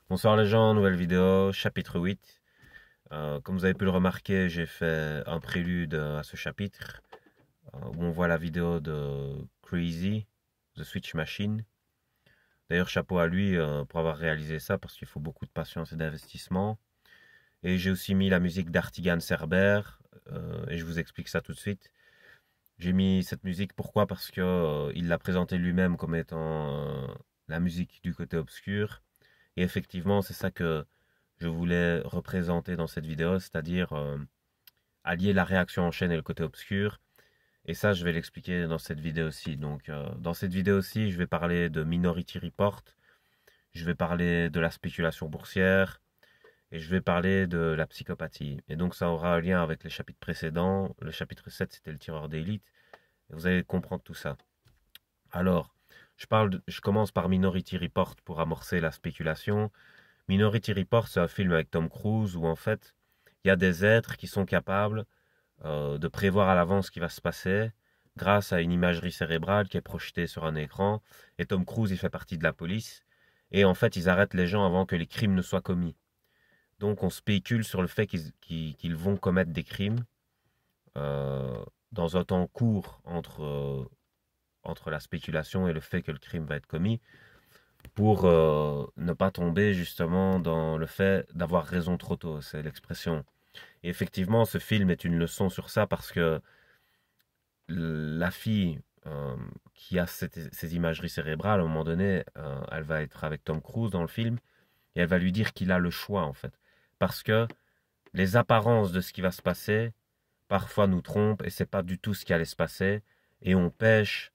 Bonsoir les gens, nouvelle vidéo, chapitre 8. Comme vous avez pu le remarquer, j'ai fait un prélude à ce chapitre où on voit la vidéo de Crazy, The Switch Machine. D'ailleurs, chapeau à lui pour avoir réalisé ça parce qu'il faut beaucoup de patience et d'investissement. Et j'ai aussi mis la musique d'Artigan Serber et je vous explique ça tout de suite. J'ai mis cette musique pourquoi? Parce que il l'a présenté lui-même comme étant la musique du côté obscur. Et effectivement, c'est ça que je voulais représenter dans cette vidéo, c'est-à-dire allier la réaction en chaîne et le côté obscur. Et ça, je vais l'expliquer dans cette vidéo aussi. Donc, dans cette vidéo aussi, je vais parler de Minority Report, je vais parler de la spéculation boursière et je vais parler de la psychopathie. Et donc, ça aura un lien avec les chapitres précédents. Le chapitre 7, c'était le tireur d'élite. Et vous allez comprendre tout ça. Alors, je commence par Minority Report pour amorcer la spéculation. Minority Report, c'est un film avec Tom Cruise où en fait, il y a des êtres qui sont capables de prévoir à l'avance ce qui va se passer grâce à une imagerie cérébrale qui est projetée sur un écran. Et Tom Cruise, il fait partie de la police. Et en fait, ils arrêtent les gens avant que les crimes ne soient commis. Donc, on spécule sur le fait qu'ils vont commettre des crimes dans un temps court entre la spéculation et le fait que le crime va être commis pour ne pas tomber justement dans le fait d'avoir raison trop tôt, c'est l'expression. Et effectivement, ce film est une leçon sur ça parce que la fille qui a ces imageries cérébrales, à un moment donné, elle va être avec Tom Cruise dans le film et elle va lui dire qu'il a le choix en fait. Parce que les apparences de ce qui va se passer parfois nous trompent et c'est pas du tout ce qui allait se passer et on pêche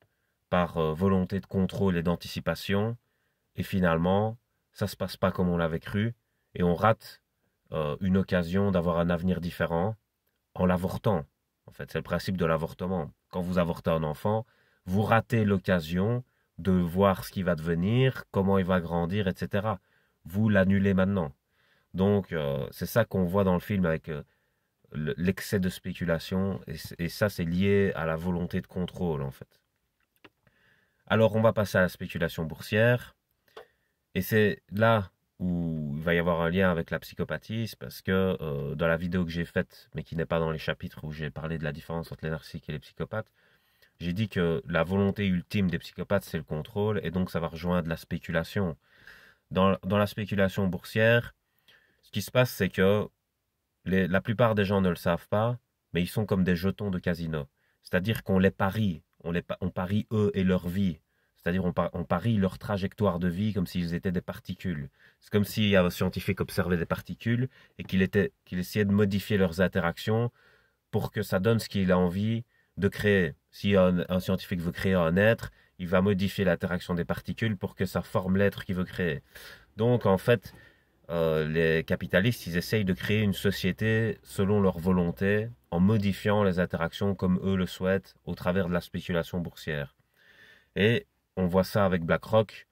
par volonté de contrôle et d'anticipation et finalement, ça se passe pas comme on l'avait cru, et on rate une occasion d'avoir un avenir différent en l'avortant. En fait, c'est le principe de l'avortement. Quand vous avortez un enfant, vous ratez l'occasion de voir ce qui va devenir, comment il va grandir, etc. Vous l'annulez maintenant. Donc, c'est ça qu'on voit dans le film avec l'excès de spéculation, et ça, c'est lié à la volonté de contrôle, en fait. Alors, on va passer à la spéculation boursière. Et c'est là où il va y avoir un lien avec la psychopathie, c'est parce que dans la vidéo que j'ai faite, mais qui n'est pas dans les chapitres où j'ai parlé de la différence entre les narcissiques et les psychopathes, j'ai dit que la volonté ultime des psychopathes, c'est le contrôle, et donc ça va rejoindre la spéculation. Dans la spéculation boursière, ce qui se passe, c'est que la plupart des gens ne le savent pas, mais ils sont comme des jetons de casino. C'est-à-dire qu'on les parie, on parie eux et leur vie. C'est-à-dire on parie leur trajectoire de vie comme s'ils étaient des particules. C'est comme si un scientifique observait des particules et qu'il essayait de modifier leurs interactions pour que ça donne ce qu'il a envie de créer. Si un scientifique veut créer un être, il va modifier l'interaction des particules pour que ça forme l'être qu'il veut créer. Donc en fait, les capitalistes, ils essayent de créer une société selon leur volonté, en modifiant les interactions comme eux le souhaitent au travers de la spéculation boursière. Et on voit ça avec BlackRock,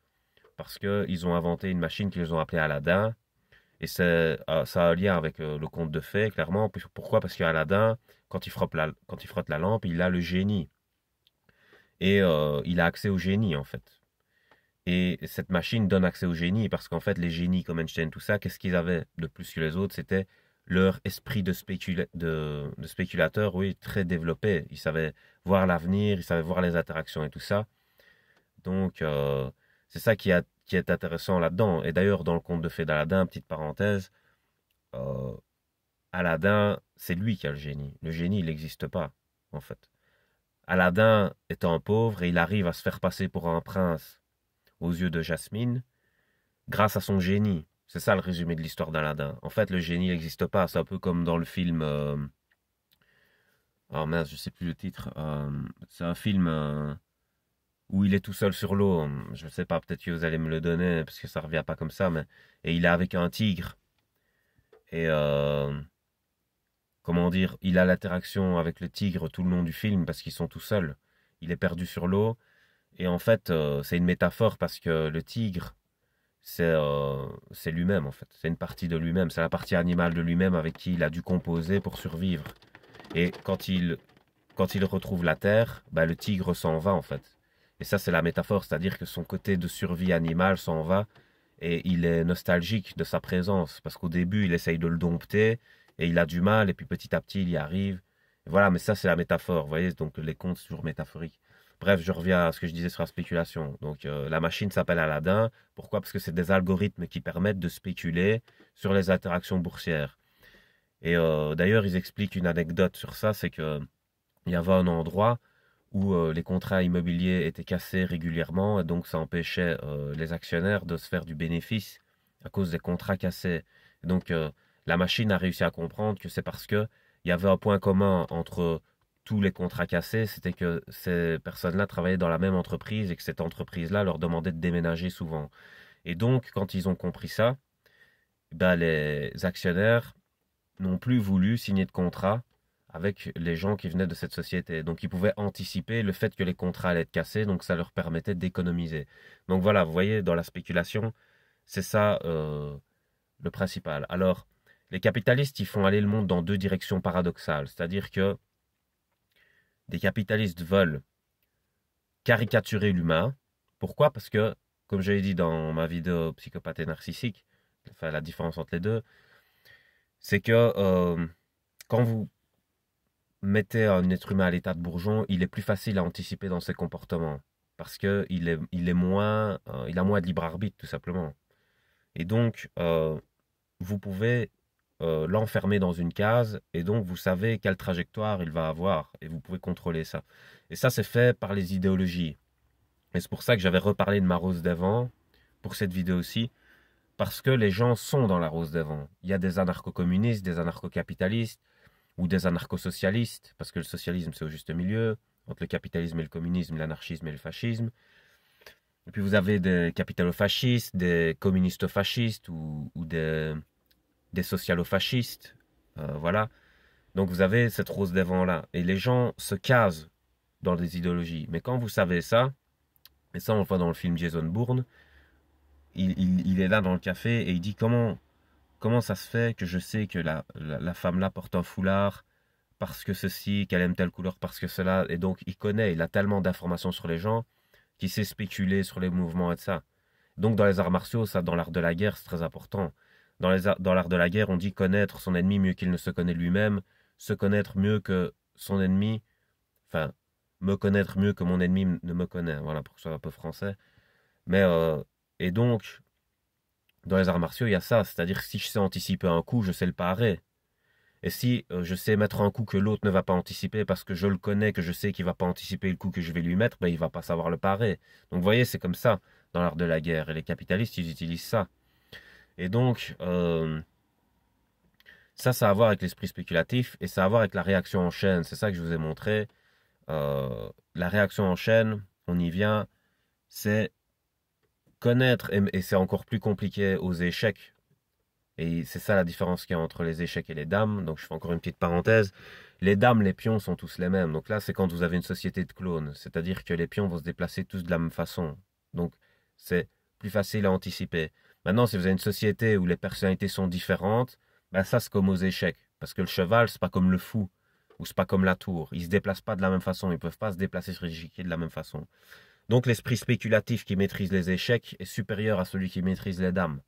parce qu'ils ont inventé une machine qu'ils ont appelée Aladdin, et ça a un lien avec le conte de fées, clairement. Pourquoi? Parce qu'Aladin, quand il frotte la lampe, il a le génie. Et il a accès au génie, en fait. Et cette machine donne accès au génie parce qu'en fait, les génies comme Einstein, tout ça, qu'est-ce qu'ils avaient de plus que les autres? C'était leur esprit de spéculateur, oui, très développé. Ils savaient voir l'avenir, ils savaient voir les interactions et tout ça. Donc, c'est ça qui est intéressant là-dedans. Et d'ailleurs, dans le conte de fées d'Aladin, petite parenthèse, euh, Aladin, c'est lui qui a le génie. Le génie, il n'existe pas, en fait. Aladin étant pauvre et il arrive à se faire passer pour un prince aux yeux de Jasmine grâce à son génie. C'est ça le résumé de l'histoire d'Aladin. En fait, le génie n'existe pas. C'est un peu comme dans le film. Oh mince, je sais plus le titre. C'est un film où il est tout seul sur l'eau. Je ne sais pas, peut-être que vous allez me le donner parce que ça revient pas comme ça. Mais et il est avec un tigre. Et comment dire, il a l'interaction avec le tigre tout le long du film parce qu'ils sont tout seuls. Il est perdu sur l'eau. Et en fait, c'est une métaphore parce que le tigre, c'est lui-même en fait. C'est une partie de lui-même. C'est la partie animale de lui-même avec qui il a dû composer pour survivre. Et quand il retrouve la terre, bah, le tigre s'en va en fait. Et ça, c'est la métaphore, c'est-à-dire que son côté de survie animale s'en va et il est nostalgique de sa présence, parce qu'au début, il essaye de le dompter, et il a du mal, et puis petit à petit, il y arrive. Et voilà, mais ça, c'est la métaphore, vous voyez, donc les contes, c'est toujours métaphorique. Bref, je reviens à ce que je disais sur la spéculation. Donc, la machine s'appelle Aladdin. Pourquoi? Parce que c'est des algorithmes qui permettent de spéculer sur les interactions boursières. Et d'ailleurs, ils expliquent une anecdote sur ça, c'est que il y avait un endroit où les contrats immobiliers étaient cassés régulièrement, et donc ça empêchait les actionnaires de se faire du bénéfice à cause des contrats cassés. Et donc la machine a réussi à comprendre que c'est parce que il y avait un point commun entre tous les contrats cassés, c'était que ces personnes-là travaillaient dans la même entreprise et que cette entreprise-là leur demandait de déménager souvent. Et donc, quand ils ont compris ça, ben, les actionnaires n'ont plus voulu signer de contrat avec les gens qui venaient de cette société. Donc ils pouvaient anticiper le fait que les contrats allaient être cassés, donc ça leur permettait d'économiser. Donc voilà, vous voyez, dans la spéculation, c'est ça le principal. Alors, les capitalistes, ils font aller le monde dans deux directions paradoxales. C'est-à-dire que des capitalistes veulent caricaturer l'humain. Pourquoi? Parce que, comme je l'ai dit dans ma vidéo Psychopathe et narcissique, enfin la différence entre les deux, c'est que quand vous mettez un être humain à l'état de bourgeon, il est plus facile à anticiper dans ses comportements. Parce que il est moins, il a moins de libre arbitre, tout simplement. Et donc, vous pouvez l'enfermer dans une case, et donc vous savez quelle trajectoire il va avoir, et vous pouvez contrôler ça. Et ça, c'est fait par les idéologies. Et c'est pour ça que j'avais reparlé de ma rose des vents pour cette vidéo aussi, parce que les gens sont dans la rose des vents. Il y a des anarcho-communistes, des anarcho-capitalistes, ou des anarcho-socialistes, parce que le socialisme c'est au juste milieu, entre le capitalisme et le communisme, l'anarchisme et le fascisme. Et puis vous avez des capitalo-fascistes, des communistes-fascistes ou des socialo-fascistes. Voilà. Donc vous avez cette rose des vents-là. Et les gens se casent dans des idéologies. Mais quand vous savez ça, et ça on le voit dans le film Jason Bourne, il est là dans le café et il dit comment ça se fait que je sais que la femme là porte un foulard parce que ceci, qu'elle aime telle couleur, parce que cela. Et donc, il connaît, il a tellement d'informations sur les gens qu'il sait spéculer sur les mouvements et de ça. Donc, dans les arts martiaux, ça, dans l'art de la guerre, c'est très important. Dans l'art de la guerre, on dit connaître son ennemi mieux qu'il ne se connaît lui-même, se connaître mieux que son ennemi, enfin, me connaître mieux que mon ennemi ne me connaît. Voilà, pour que ce soit un peu français. Mais, et donc, dans les arts martiaux, il y a ça. C'est-à-dire que si je sais anticiper un coup, je sais le parer. Et si je sais mettre un coup que l'autre ne va pas anticiper parce que je le connais, que je sais qu'il va pas anticiper le coup que je vais lui mettre, ben il va pas savoir le parer. Donc vous voyez, c'est comme ça dans l'art de la guerre. Et les capitalistes, ils utilisent ça. Et donc, ça a à voir avec l'esprit spéculatif et ça a à voir avec la réaction en chaîne. C'est ça que je vous ai montré. La réaction en chaîne, on y vient, c'est connaître, et c'est encore plus compliqué aux échecs. Et c'est ça la différence qu'il y a entre les échecs et les dames. Donc je fais encore une petite parenthèse. Les dames, les pions sont tous les mêmes. Donc là, c'est quand vous avez une société de clones. C'est-à-dire que les pions vont se déplacer tous de la même façon. Donc c'est plus facile à anticiper. Maintenant, si vous avez une société où les personnalités sont différentes, ben ça c'est comme aux échecs. Parce que le cheval, c'est pas comme le fou. Ou c'est pas comme la tour. Ils se déplacent pas de la même façon. Ils peuvent pas se déplacer sur l'échiquier de la même façon. Donc l'esprit spéculatif qui maîtrise les échecs est supérieur à celui qui maîtrise les dames.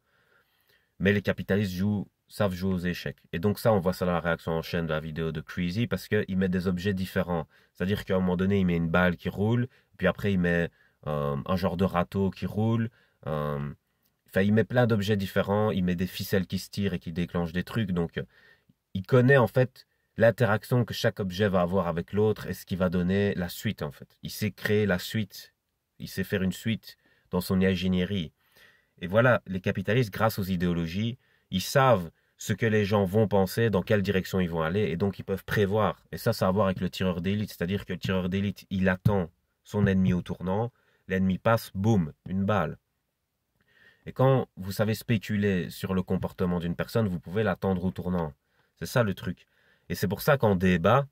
Mais les capitalistes savent jouer aux échecs. Et donc ça, on voit ça dans la réaction en chaîne de la vidéo de Crazy, parce qu'il met des objets différents. C'est-à-dire qu'à un moment donné, il met une balle qui roule, puis après, il met un genre de râteau qui roule. Enfin, il met plein d'objets différents, il met des ficelles qui se tirent et qui déclenchent des trucs. Donc, il connaît en fait l'interaction que chaque objet va avoir avec l'autre et ce qui va donner la suite, en fait. Il sait créer la suite, il sait faire une suite dans son ingénierie. Et voilà, les capitalistes, grâce aux idéologies, ils savent ce que les gens vont penser, dans quelle direction ils vont aller, et donc ils peuvent prévoir. Et ça a à voir avec le tireur d'élite, c'est-à-dire que le tireur d'élite, il attend son ennemi au tournant, l'ennemi passe, boum, une balle. Et quand vous savez spéculer sur le comportement d'une personne, vous pouvez l'attendre au tournant. C'est ça le truc. Et c'est pour ça qu'en débat,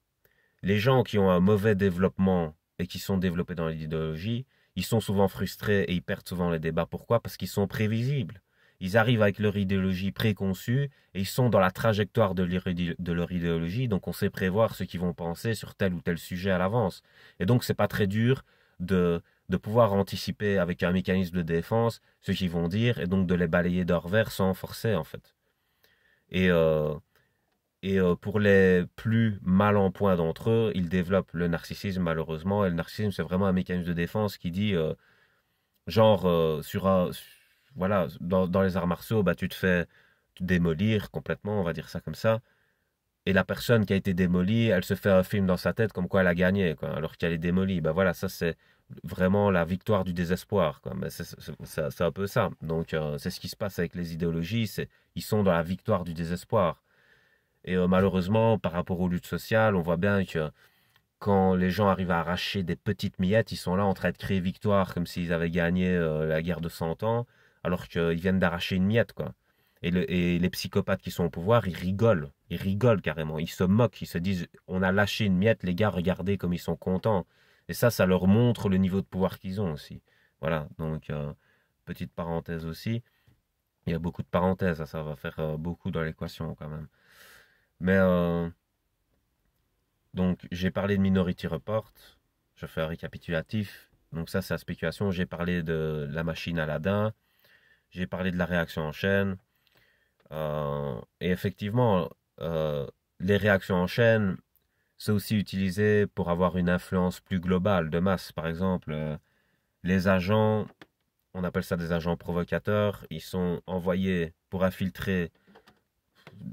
les gens qui ont un mauvais développement et qui sont développés dans l'idéologie, ils sont souvent frustrés et ils perdent souvent les débats. Pourquoi? Parce qu'ils sont prévisibles. Ils arrivent avec leur idéologie préconçue et ils sont dans la trajectoire de leur idéologie, donc on sait prévoir ce qu'ils vont penser sur tel ou tel sujet à l'avance. Et donc c'est pas très dur de de pouvoir anticiper avec un mécanisme de défense ce qu'ils vont dire et donc de les balayer de revers sans forcer en fait. Et, pour les plus mal en point d'entre eux, ils développent le narcissisme malheureusement. Et le narcissisme, c'est vraiment un mécanisme de défense qui dit, genre, voilà, dans les arts martiaux, bah, tu te fais démolir complètement, on va dire ça comme ça. Et la personne qui a été démolie, elle se fait un film dans sa tête comme quoi elle a gagné, quoi, alors qu'elle est démolie. Ben voilà, ça c'est vraiment la victoire du désespoir, quoi. Ben, c'est un peu ça. Donc c'est ce qui se passe avec les idéologies, c'est ils sont dans la victoire du désespoir. Et malheureusement, par rapport aux luttes sociales, on voit bien que quand les gens arrivent à arracher des petites miettes, ils sont là en train de crier victoire comme s'ils avaient gagné la guerre de 100 ans, alors qu'ils viennent d'arracher une miette, quoi. Et les psychopathes qui sont au pouvoir, ils rigolent carrément, ils se moquent, ils se disent, on a lâché une miette, les gars, regardez comme ils sont contents. Et ça leur montre le niveau de pouvoir qu'ils ont aussi. Voilà, donc petite parenthèse aussi. Il y a beaucoup de parenthèses, ça va faire beaucoup dans l'équation quand même. Mais donc, j'ai parlé de Minority Report. Je fais un récapitulatif. Donc, ça, c'est la spéculation. J'ai parlé de la machine Aladdin. J'ai parlé de la réaction en chaîne. Et effectivement, les réactions en chaîne, c'est aussi utilisé pour avoir une influence plus globale, de masse. Par exemple, les agents, on appelle ça des agents provocateurs. Ils sont envoyés pour infiltrer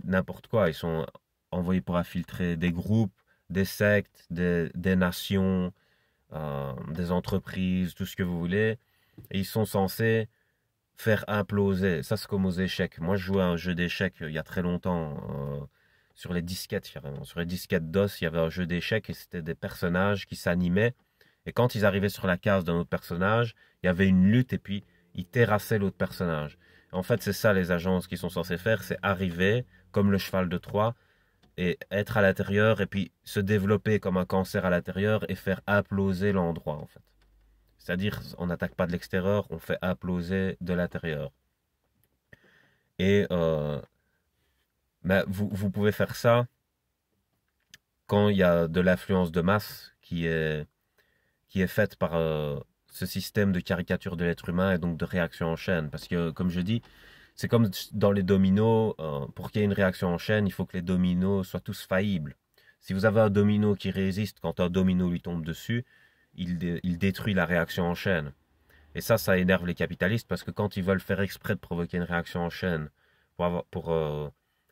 n'importe quoi. Ils sont envoyés pour infiltrer des groupes, des sectes, des nations, des entreprises, tout ce que vous voulez. Et ils sont censés faire imploser. Ça, c'est comme aux échecs. Moi, je jouais à un jeu d'échecs il y a très longtemps, sur les disquettes, carrément. Sur les disquettes DOS, il y avait un jeu d'échecs et c'était des personnages qui s'animaient. Et quand ils arrivaient sur la case d'un autre personnage, il y avait une lutte et puis ils terrassaient l'autre personnage. En fait, c'est ça les agences qui sont censées faire, c'est arriver comme le cheval de Troie et être à l'intérieur et puis se développer comme un cancer à l'intérieur et faire imploser l'endroit en fait. C'est-à-dire, on n'attaque pas de l'extérieur, on fait imploser de l'intérieur. Et ben, vous pouvez faire ça quand il y a de l'influence de masse qui est faite par ce système de caricature de l'être humain et donc de réaction en chaîne. Parce que, comme je dis, c'est comme dans les dominos, pour qu'il y ait une réaction en chaîne, il faut que les dominos soient tous faillibles. Si vous avez un domino qui résiste quand un domino lui tombe dessus, il détruit la réaction en chaîne. Et ça énerve les capitalistes parce que quand ils veulent faire exprès de provoquer une réaction en chaîne pour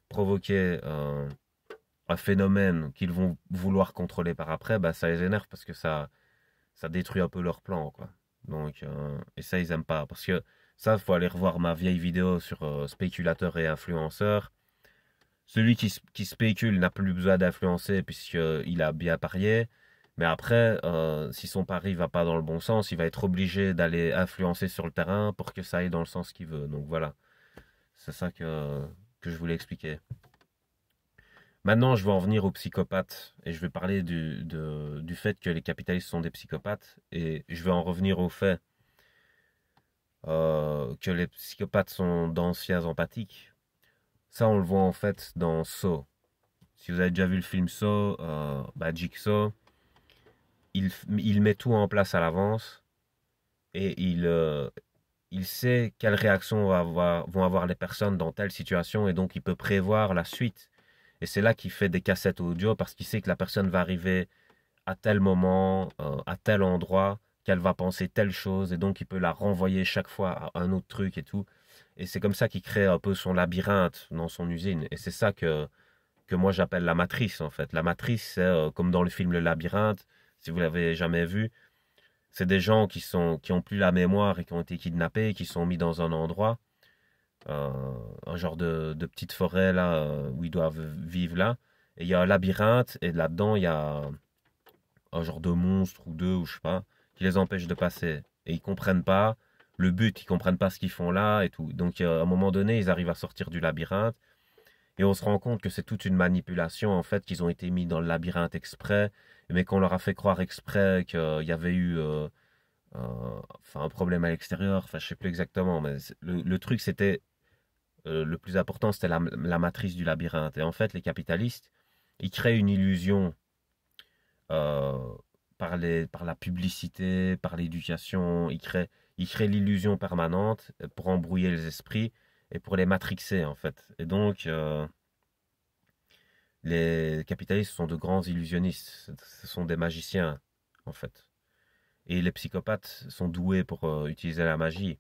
provoquer un phénomène qu'ils vont vouloir contrôler par après, bah, ça les énerve parce que ça détruit un peu leur plan, quoi. Donc, et ça, ils aiment pas. Parce que ça, il faut aller revoir ma vieille vidéo sur spéculateur et influenceur. Celui qui spécule n'a plus besoin d'influencer puisqu'il a bien parié. Mais après, si son pari va pas dans le bon sens, il va être obligé d'aller influencer sur le terrain pour que ça aille dans le sens qu'il veut. Donc voilà, c'est ça que je voulais expliquer. Maintenant, je vais en venir aux psychopathes et je vais parler du fait que les capitalistes sont des psychopathes et je vais en revenir au fait que les psychopathes sont d'anciens empathiques. Ça, on le voit en fait dans Saw. Si vous avez déjà vu le film Saw, bah, Jigsaw, il met tout en place à l'avance et il sait quelles réactions vont avoir les personnes dans telle situation et donc il peut prévoir la suite. Et c'est là qu'il fait des cassettes audio parce qu'il sait que la personne va arriver à tel moment, à tel endroit, qu'elle va penser telle chose et donc il peut la renvoyer chaque fois à un autre truc et tout. Et c'est comme ça qu'il crée un peu son labyrinthe dans son usine. Et c'est ça que moi j'appelle la matrice en fait. La matrice, c'est comme dans le film Le Labyrinthe, si vous l'avez jamais vu, c'est des gens qui ont plus la mémoire et qui ont été kidnappés, qui sont mis dans un endroit, un genre de petite forêt là où ils doivent vivre là. Et il y a un labyrinthe et là-dedans il y a un genre de monstre ou deux ou je sais pas qui les empêche de passer. Et ils comprennent pas le but, ils comprennent pas ce qu'ils font là et tout. Donc à un moment donné ils arrivent à sortir du labyrinthe. Et on se rend compte que c'est toute une manipulation, en fait, qu'ils ont été mis dans le labyrinthe exprès, mais qu'on leur a fait croire exprès qu'il y avait eu enfin, un problème à l'extérieur, enfin, je sais plus exactement, mais le truc, c'était, le plus important, c'était la matrice du labyrinthe. Et en fait, les capitalistes, ils créent une illusion euh, par la publicité, par l'éducation. Ils créent l'illusion permanente pour embrouiller les esprits et pour les matrixer, en fait. Et donc, les capitalistes sont de grands illusionnistes. Ce sont des magiciens, en fait. Et les psychopathes sont doués pour utiliser la magie.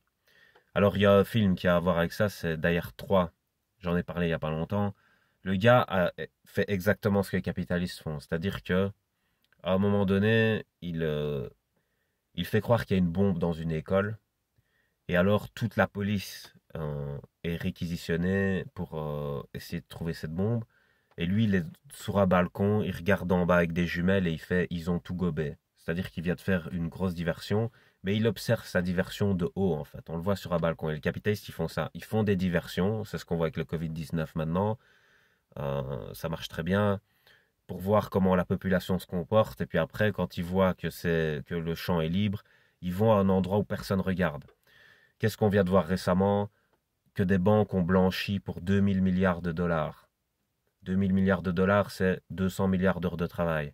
Alors, il y a un film qui a à voir avec ça, c'est d'ailleurs 3. J'en ai parlé il n'y a pas longtemps. Le gars fait exactement ce que les capitalistes font. C'est-à-dire que à un moment donné, il fait croire qu'il y a une bombe dans une école. Et alors, toute la police est réquisitionnée pour essayer de trouver cette bombe. Et lui, il est sur un balcon, il regarde en bas avec des jumelles et il fait ils ont tout gobé. C'est-à-dire qu'il vient de faire une grosse diversion, mais il observe sa diversion de haut, en fait. On le voit sur un balcon. Et les capitalistes, ils font ça. Ils font des diversions. C'est ce qu'on voit avec le Covid-19 maintenant. Ça marche très bien pour voir comment la population se comporte. Et puis après, quand ils voient que le champ est libre, ils vont à un endroit où personne ne regarde. Qu'est-ce qu'on vient de voir récemment? Que des banques ont blanchi pour 2000 milliards de dollars. 2000 milliards de dollars, c'est 200 milliards d'heures de travail.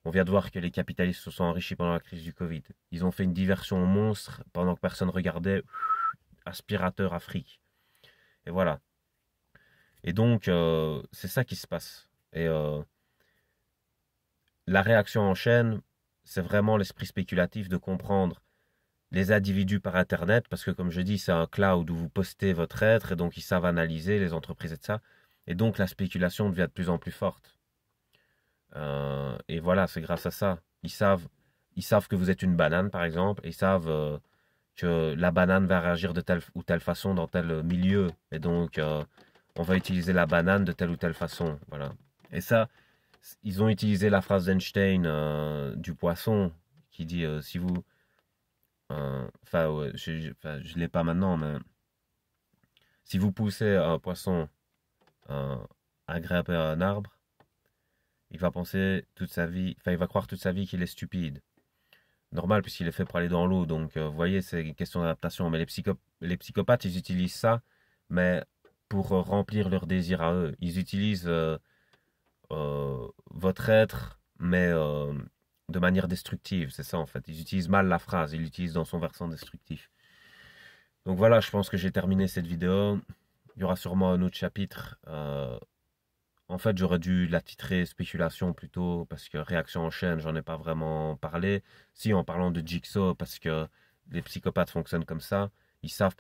On vient de voir que les capitalistes se sont enrichis pendant la crise du Covid. Ils ont fait une diversion monstre pendant que personne regardait. Aspirateur Afrique. Et voilà. Et donc, c'est ça qui se passe. Et la réaction en chaîne, c'est vraiment l'esprit spéculatif de comprendre les individus par Internet, parce que comme je dis, c'est un cloud où vous postez votre être, et donc ils savent analyser les entreprises et tout ça. Et donc la spéculation devient de plus en plus forte. Et voilà, c'est grâce à ça. Ils savent que vous êtes une banane, par exemple, et ils savent que la banane va réagir de telle ou telle façon dans tel milieu. Et donc, on va utiliser la banane de telle ou telle façon. Voilà. Et ça, ils ont utilisé la phrase d'Einstein du poisson qui dit si vous. Enfin, ouais, je l'ai pas maintenant, mais si vous poussez un poisson à grimper à un arbre, il va penser toute sa vie, enfin, il va croire toute sa vie qu'il est stupide. Normal, puisqu'il est fait pour aller dans l'eau. Donc, vous voyez, c'est une question d'adaptation. Mais les psychopathes, ils utilisent ça, mais pour remplir leurs désirs à eux. Ils utilisent votre être, mais de manière destructive. C'est ça, en fait. Ils utilisent mal la phrase. Ils l'utilisent dans son versant destructif. Donc voilà, je pense que j'ai terminé cette vidéo. Il y aura sûrement un autre chapitre. En fait, j'aurais dû la titrer spéculation plutôt, parce que réaction en chaîne, j'en ai pas vraiment parlé. Si, en parlant de Jigsaw, parce que les psychopathes fonctionnent comme ça. Ils savent